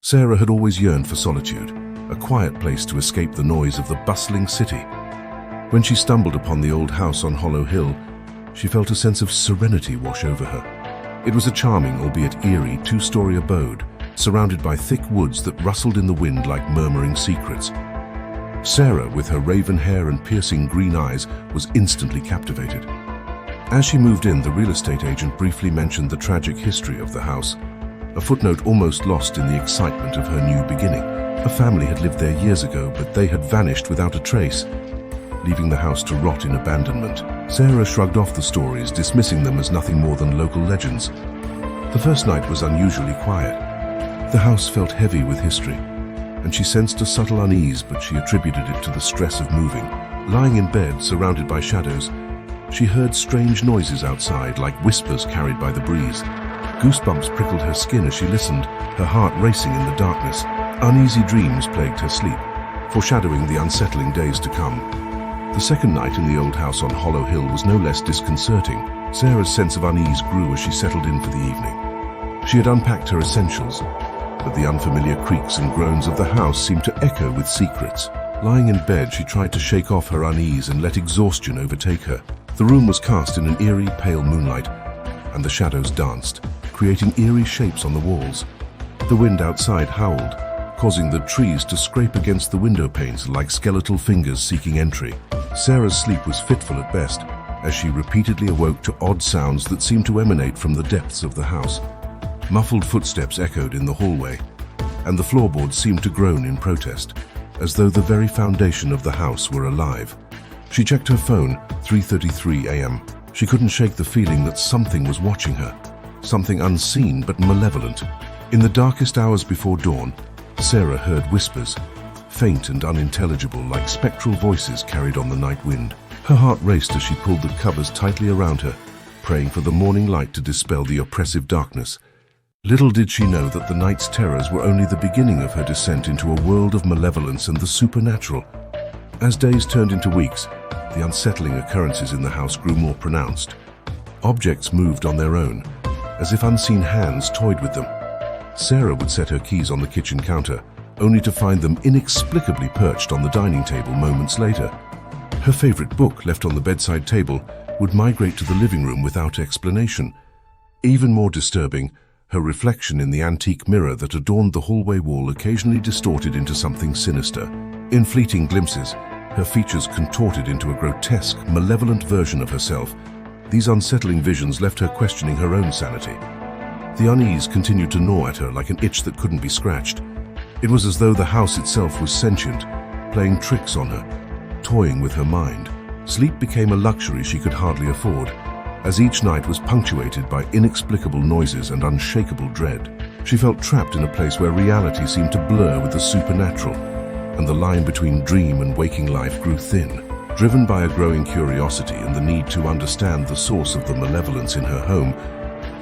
Sarah had always yearned for solitude, a quiet place to escape the noise of the bustling city. When she stumbled upon the old house on Hollow Hill, she felt a sense of serenity wash over her. It was a charming, albeit eerie, two-story abode, surrounded by thick woods that rustled in the wind like murmuring secrets. Sarah, with her raven hair and piercing green eyes, was instantly captivated. As she moved in, the real estate agent briefly mentioned the tragic history of the house, a footnote almost lost in the excitement of her new beginning. A family had lived there years ago, but they had vanished without a trace, leaving the house to rot in abandonment. Sarah shrugged off the stories, dismissing them as nothing more than local legends. The first night was unusually quiet. The house felt heavy with history, and she sensed a subtle unease, but she attributed it to the stress of moving. Lying in bed, surrounded by shadows, she heard strange noises outside, like whispers carried by the breeze. Goosebumps prickled her skin as she listened, her heart racing in the darkness. Uneasy dreams plagued her sleep, foreshadowing the unsettling days to come. The second night in the old house on Hollow Hill was no less disconcerting. Sarah's sense of unease grew as she settled in for the evening. She had unpacked her essentials, but the unfamiliar creaks and groans of the house seemed to echo with secrets. Lying in bed, she tried to shake off her unease and let exhaustion overtake her. The room was cast in an eerie, pale moonlight, and the shadows danced, creating eerie shapes on the walls. The wind outside howled, causing the trees to scrape against the window panes like skeletal fingers seeking entry. Sarah's sleep was fitful at best, as she repeatedly awoke to odd sounds that seemed to emanate from the depths of the house. Muffled footsteps echoed in the hallway, and the floorboards seemed to groan in protest, as though the very foundation of the house were alive. She checked her phone, 3:33 a.m. She couldn't shake the feeling that something was watching her, something unseen but malevolent. In the darkest hours before dawn, Sarah heard whispers, faint and unintelligible, like spectral voices carried on the night wind. Her heart raced as she pulled the covers tightly around her, praying for the morning light to dispel the oppressive darkness. Little did she know that the night's terrors were only the beginning of her descent into a world of malevolence and the supernatural. As days turned into weeks, the unsettling occurrences in the house grew more pronounced. Objects moved on their own, as if unseen hands toyed with them. Sarah would set her keys on the kitchen counter, only to find them inexplicably perched on the dining table moments later. Her favorite book, left on the bedside table, would migrate to the living room without explanation. Even more disturbing, her reflection in the antique mirror that adorned the hallway wall occasionally distorted into something sinister. In fleeting glimpses, her features contorted into a grotesque, malevolent version of herself. These unsettling visions left her questioning her own sanity. The unease continued to gnaw at her like an itch that couldn't be scratched. It was as though the house itself was sentient, playing tricks on her, toying with her mind. Sleep became a luxury she could hardly afford, as each night was punctuated by inexplicable noises and unshakable dread. She felt trapped in a place where reality seemed to blur with the supernatural, and the line between dream and waking life grew thin. Driven by a growing curiosity and the need to understand the source of the malevolence in her home,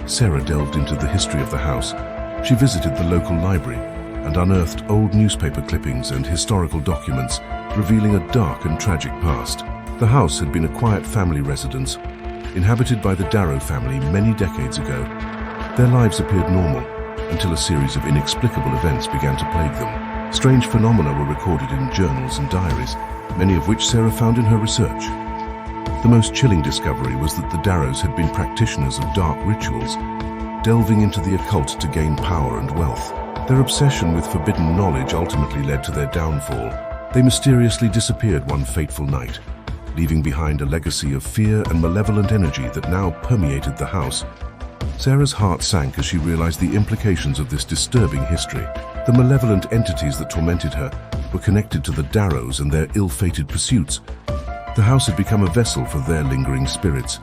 Sarah delved into the history of the house. She visited the local library and unearthed old newspaper clippings and historical documents, revealing a dark and tragic past. The house had been a quiet family residence, inhabited by the Darrow family many decades ago. Their lives appeared normal, until a series of inexplicable events began to plague them. Strange phenomena were recorded in journals and diaries, many of which Sarah found in her research. The most chilling discovery was that the Darrows had been practitioners of dark rituals, delving into the occult to gain power and wealth. Their obsession with forbidden knowledge ultimately led to their downfall. They mysteriously disappeared one fateful night, leaving behind a legacy of fear and malevolent energy that now permeated the house. Sarah's heart sank as she realized the implications of this disturbing history. The malevolent entities that tormented her were connected to the Darrows and their ill-fated pursuits. The house had become a vessel for their lingering spirits,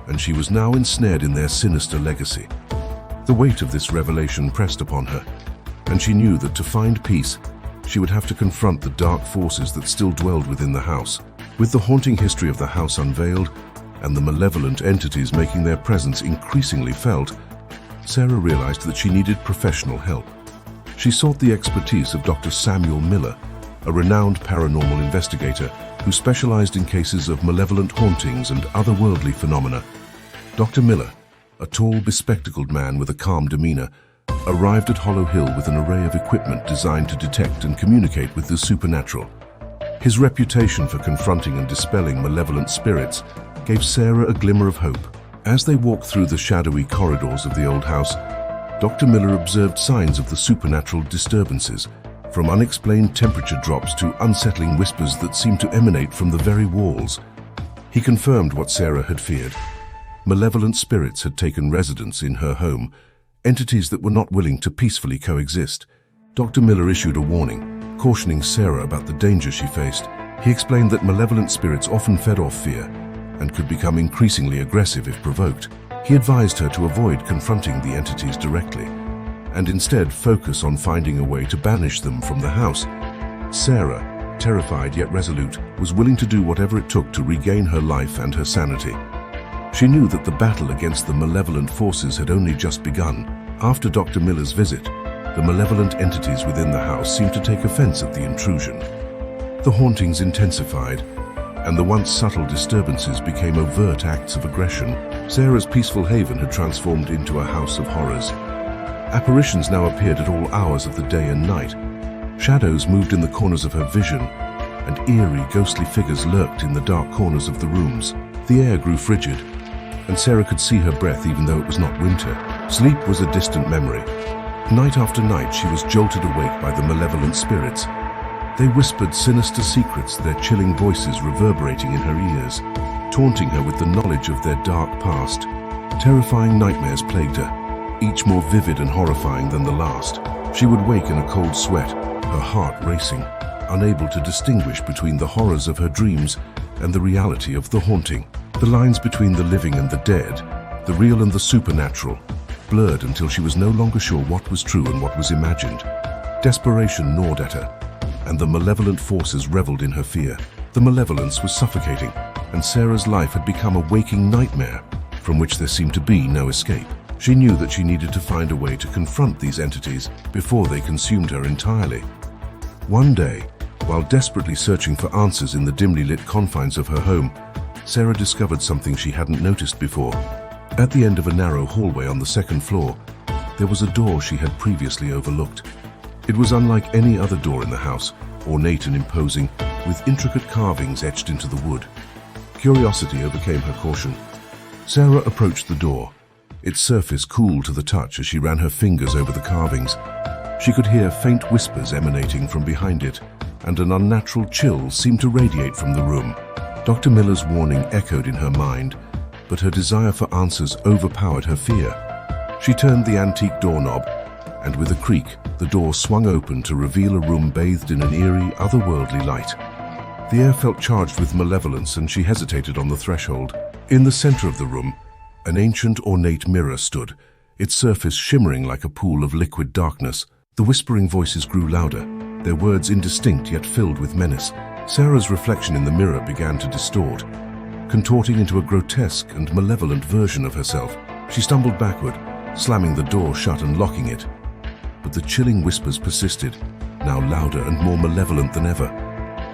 and she was now ensnared in their sinister legacy. The weight of this revelation pressed upon her, and she knew that to find peace, she would have to confront the dark forces that still dwelled within the house. With the haunting history of the house unveiled, and the malevolent entities making their presence increasingly felt, Sarah realized that she needed professional help. She sought the expertise of Dr. Samuel Miller, a renowned paranormal investigator who specialized in cases of malevolent hauntings and otherworldly phenomena. Dr. Miller, a tall, bespectacled man with a calm demeanor, arrived at Hollow Hill with an array of equipment designed to detect and communicate with the supernatural. His reputation for confronting and dispelling malevolent spirits gave Sarah a glimmer of hope. As they walked through the shadowy corridors of the old house, Dr. Miller observed signs of the supernatural disturbances, from unexplained temperature drops to unsettling whispers that seemed to emanate from the very walls. He confirmed what Sarah had feared. Malevolent spirits had taken residence in her home, entities that were not willing to peacefully coexist. Dr. Miller issued a warning, cautioning Sarah about the danger she faced. He explained that malevolent spirits often fed off fear and could become increasingly aggressive if provoked. He advised her to avoid confronting the entities directly and instead focus on finding a way to banish them from the house. Sarah, terrified yet resolute, was willing to do whatever it took to regain her life and her sanity. She knew that the battle against the malevolent forces had only just begun. After Dr. Miller's visit, the malevolent entities within the house seemed to take offense at the intrusion. The hauntings intensified, and the once subtle disturbances became overt acts of aggression. Sarah's peaceful haven had transformed into a house of horrors. Apparitions now appeared at all hours of the day and night. Shadows moved in the corners of her vision, and eerie, ghostly figures lurked in the dark corners of the rooms. The air grew frigid, and Sarah could see her breath even though it was not winter. Sleep was a distant memory. Night after night she was jolted awake by the malevolent spirits. They whispered sinister secrets, their chilling voices reverberating in her ears, taunting her with the knowledge of their dark past. Terrifying nightmares plagued her, each more vivid and horrifying than the last. She would wake in a cold sweat, her heart racing, unable to distinguish between the horrors of her dreams and the reality of the haunting. The lines between the living and the dead, the real and the supernatural, blurred until she was no longer sure what was true and what was imagined. Desperation gnawed at her, and the malevolent forces reveled in her fear. The malevolence was suffocating, and Sarah's life had become a waking nightmare from which there seemed to be no escape. She knew that she needed to find a way to confront these entities before they consumed her entirely. One day, while desperately searching for answers in the dimly lit confines of her home, Sarah discovered something she hadn't noticed before. At the end of a narrow hallway on the second floor, there was a door she had previously overlooked. It was unlike any other door in the house, ornate and imposing, with intricate carvings etched into the wood. Curiosity overcame her caution. Sarah approached the door, its surface cool to the touch as she ran her fingers over the carvings. She could hear faint whispers emanating from behind it, and an unnatural chill seemed to radiate from the room. Dr. Miller's warning echoed in her mind, but her desire for answers overpowered her fear. She turned the antique doorknob, and with a creak, the door swung open to reveal a room bathed in an eerie, otherworldly light. The air felt charged with malevolence, and she hesitated on the threshold. In the center of the room, an ancient, ornate mirror stood, its surface shimmering like a pool of liquid darkness. The whispering voices grew louder, their words indistinct yet filled with menace. Sarah's reflection in the mirror began to distort, contorting into a grotesque and malevolent version of herself. She stumbled backward, slamming the door shut and locking it. But the chilling whispers persisted, now louder and more malevolent than ever.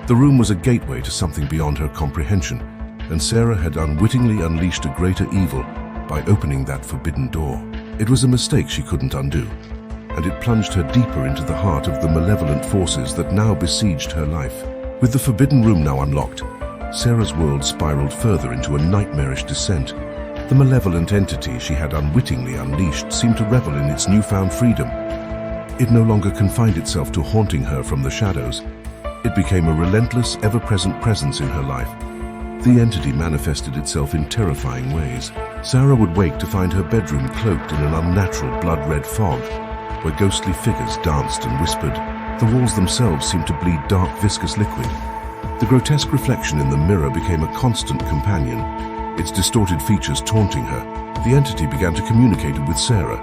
The room was a gateway to something beyond her comprehension, and Sarah had unwittingly unleashed a greater evil by opening that forbidden door. It was a mistake she couldn't undo, and it plunged her deeper into the heart of the malevolent forces that now besieged her life. With the forbidden room now unlocked, Sarah's world spiraled further into a nightmarish descent. The malevolent entity she had unwittingly unleashed seemed to revel in its newfound freedom. It no longer confined itself to haunting her from the shadows. It became a relentless, ever-present presence in her life. The entity manifested itself in terrifying ways. Sarah would wake to find her bedroom cloaked in an unnatural blood-red fog, where ghostly figures danced and whispered. The walls themselves seemed to bleed dark, viscous liquid. The grotesque reflection in the mirror became a constant companion, its distorted features taunting her. The entity began to communicate with Sarah,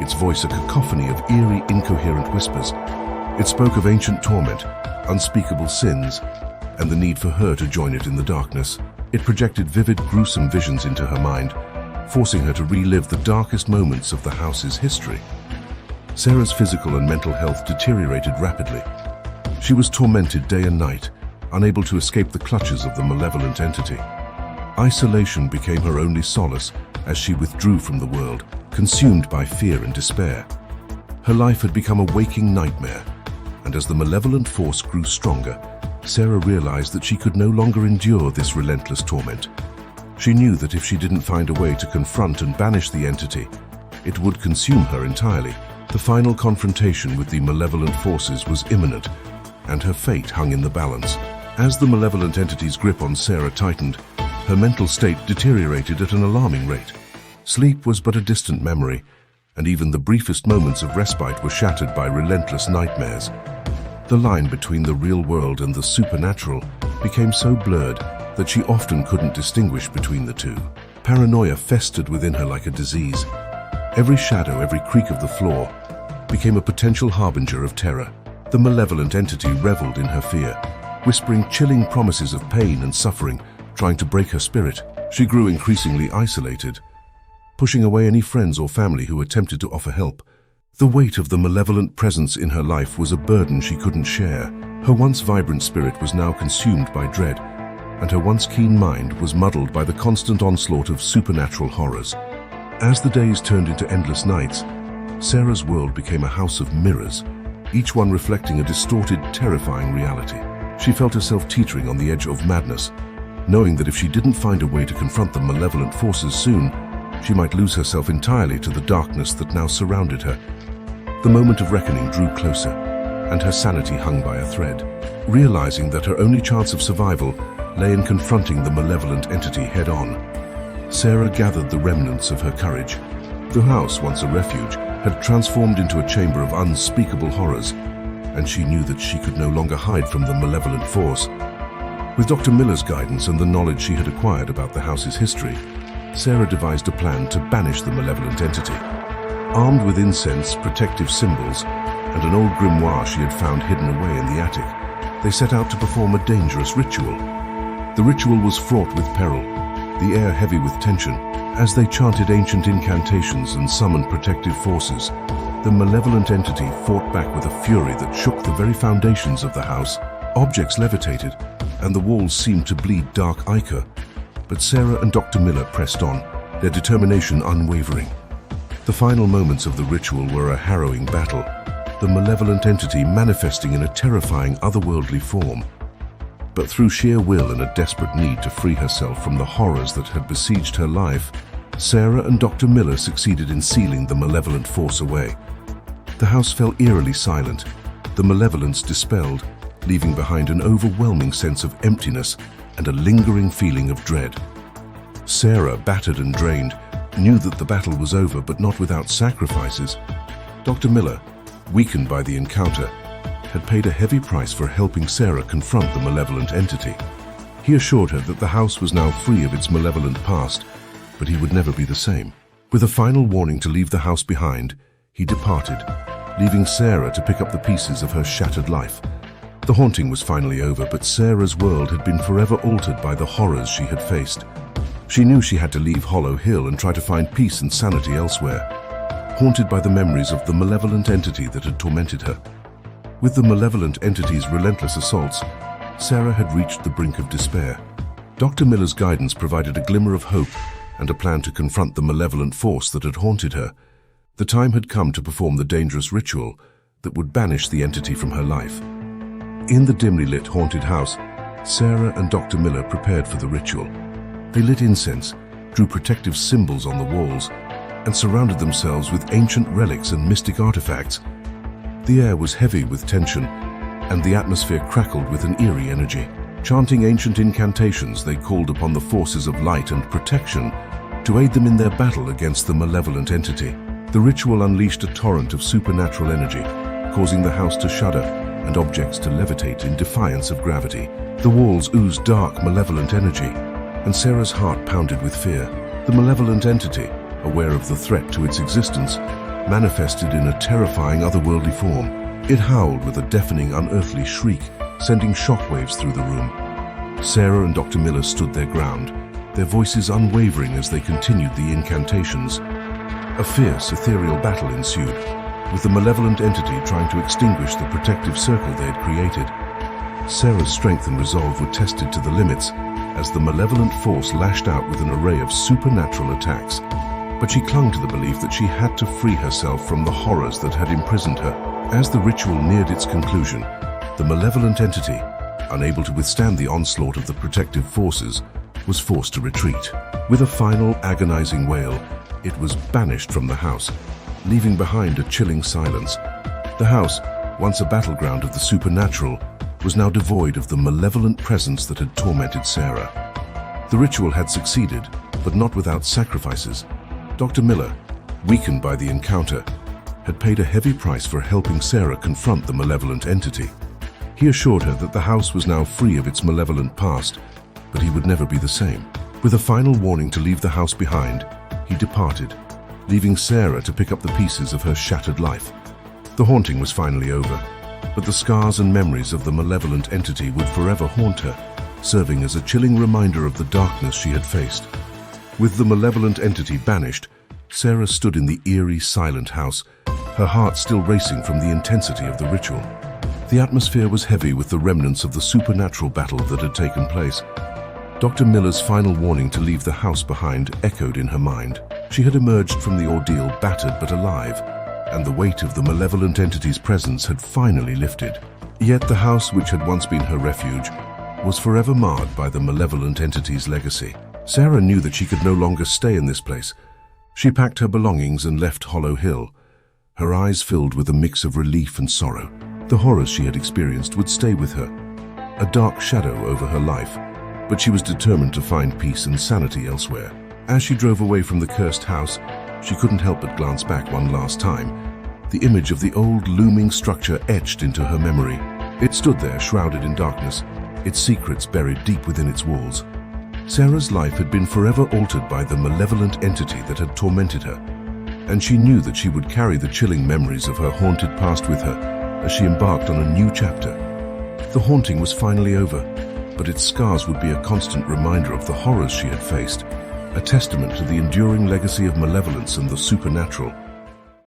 its voice a cacophony of eerie, incoherent whispers. It spoke of ancient torment, unspeakable sins, and the need for her to join it in the darkness. It projected vivid, gruesome visions into her mind, forcing her to relive the darkest moments of the house's history. Sarah's physical and mental health deteriorated rapidly. She was tormented day and night, unable to escape the clutches of the malevolent entity. Isolation became her only solace as she withdrew from the world, consumed by fear and despair. Her life had become a waking nightmare, and as the malevolent force grew stronger, Sarah realized that she could no longer endure this relentless torment. She knew that if she didn't find a way to confront and banish the entity, it would consume her entirely. The final confrontation with the malevolent forces was imminent, and her fate hung in the balance. As the malevolent entity's grip on Sarah tightened, her mental state deteriorated at an alarming rate. Sleep was but a distant memory, and even the briefest moments of respite were shattered by relentless nightmares. The line between the real world and the supernatural became so blurred that she often couldn't distinguish between the two. Paranoia festered within her like a disease. Every shadow, every creak of the floor became a potential harbinger of terror. The malevolent entity reveled in her fear, whispering chilling promises of pain and suffering, trying to break her spirit. She grew increasingly isolated, pushing away any friends or family who attempted to offer help. The weight of the malevolent presence in her life was a burden she couldn't share. Her once vibrant spirit was now consumed by dread, and her once keen mind was muddled by the constant onslaught of supernatural horrors. As the days turned into endless nights, Sarah's world became a house of mirrors, each one reflecting a distorted, terrifying reality. She felt herself teetering on the edge of madness, knowing that if she didn't find a way to confront the malevolent forces soon, she might lose herself entirely to the darkness that now surrounded her. The moment of reckoning drew closer, and her sanity hung by a thread. Realizing that her only chance of survival lay in confronting the malevolent entity head-on, Sarah gathered the remnants of her courage. The house, once a refuge, had transformed into a chamber of unspeakable horrors, and she knew that she could no longer hide from the malevolent force. With Dr. Miller's guidance and the knowledge she had acquired about the house's history, Sarah devised a plan to banish the malevolent entity. Armed with incense, protective symbols, and an old grimoire she had found hidden away in the attic, they set out to perform a dangerous ritual. The ritual was fraught with peril, the air heavy with tension. As they chanted ancient incantations and summoned protective forces, the malevolent entity fought back with a fury that shook the very foundations of the house. Objects levitated, and the walls seemed to bleed dark ichor. But Sarah and Dr. Miller pressed on, their determination unwavering. The final moments of the ritual were a harrowing battle, the malevolent entity manifesting in a terrifying otherworldly form. But through sheer will and a desperate need to free herself from the horrors that had besieged her life, Sarah and Dr. Miller succeeded in sealing the malevolent force away. The house fell eerily silent, the malevolence dispelled, leaving behind an overwhelming sense of emptiness and a lingering feeling of dread. Sarah, battered and drained, knew that the battle was over, but not without sacrifices. Dr. Miller, weakened by the encounter, had paid a heavy price for helping Sarah confront the malevolent entity. He assured her that the house was now free of its malevolent past, but he would never be the same. With a final warning to leave the house behind, he departed, leaving Sarah to pick up the pieces of her shattered life. The haunting was finally over, but Sarah's world had been forever altered by the horrors she had faced. She knew she had to leave Hollow Hill and try to find peace and sanity elsewhere, haunted by the memories of the malevolent entity that had tormented her. With the malevolent entity's relentless assaults, Sarah had reached the brink of despair. Dr. Miller's guidance provided a glimmer of hope and a plan to confront the malevolent force that had haunted her. The time had come to perform the dangerous ritual that would banish the entity from her life. In the dimly lit haunted house, Sarah and Dr. Miller prepared for the ritual. They lit incense, drew protective symbols on the walls, and surrounded themselves with ancient relics and mystic artifacts. The air was heavy with tension, and the atmosphere crackled with an eerie energy. Chanting ancient incantations, they called upon the forces of light and protection to aid them in their battle against the malevolent entity. The ritual unleashed a torrent of supernatural energy, causing the house to shudder and objects to levitate in defiance of gravity. The walls oozed dark, malevolent energy, and Sarah's heart pounded with fear. The malevolent entity, aware of the threat to its existence, manifested in a terrifying otherworldly form. It howled with a deafening, unearthly shriek, sending shockwaves through the room. Sarah and Dr. Miller stood their ground, their voices unwavering as they continued the incantations. A fierce, ethereal battle ensued, with the malevolent entity trying to extinguish the protective circle they had created. Sarah's strength and resolve were tested to the limits as the malevolent force lashed out with an array of supernatural attacks. but she clung to the belief that she had to free herself from the horrors that had imprisoned her. As the ritual neared its conclusion, the malevolent entity, unable to withstand the onslaught of the protective forces, was forced to retreat. With a final agonizing wail, it was banished from the house, leaving behind a chilling silence. The house, once a battleground of the supernatural, was now devoid of the malevolent presence that had tormented Sarah. The ritual had succeeded, but not without sacrifices. Dr. Miller, weakened by the encounter, had paid a heavy price for helping Sarah confront the malevolent entity. He assured her that the house was now free of its malevolent past, but he would never be the same. With a final warning to leave the house behind, he departed, leaving Sarah to pick up the pieces of her shattered life. The haunting was finally over, but the scars and memories of the malevolent entity would forever haunt her, serving as a chilling reminder of the darkness she had faced. With the malevolent entity banished, Sarah stood in the eerie, silent house, her heart still racing from the intensity of the ritual. The atmosphere was heavy with the remnants of the supernatural battle that had taken place. Dr. Miller's final warning to leave the house behind echoed in her mind. She had emerged from the ordeal battered but alive, and the weight of the malevolent entity's presence had finally lifted. Yet the house, which had once been her refuge, was forever marred by the malevolent entity's legacy. Sarah knew that she could no longer stay in this place. She packed her belongings and left Hollow Hill, her eyes filled with a mix of relief and sorrow. The horrors she had experienced would stay with her, a dark shadow over her life, but she was determined to find peace and sanity elsewhere. As she drove away from the cursed house, she couldn't help but glance back one last time, the image of the old looming structure etched into her memory. It stood there shrouded in darkness, its secrets buried deep within its walls. Sarah's life had been forever altered by the malevolent entity that had tormented her, and she knew that she would carry the chilling memories of her haunted past with her as she embarked on a new chapter. The haunting was finally over, but its scars would be a constant reminder of the horrors she had faced, a testament to the enduring legacy of malevolence and the supernatural.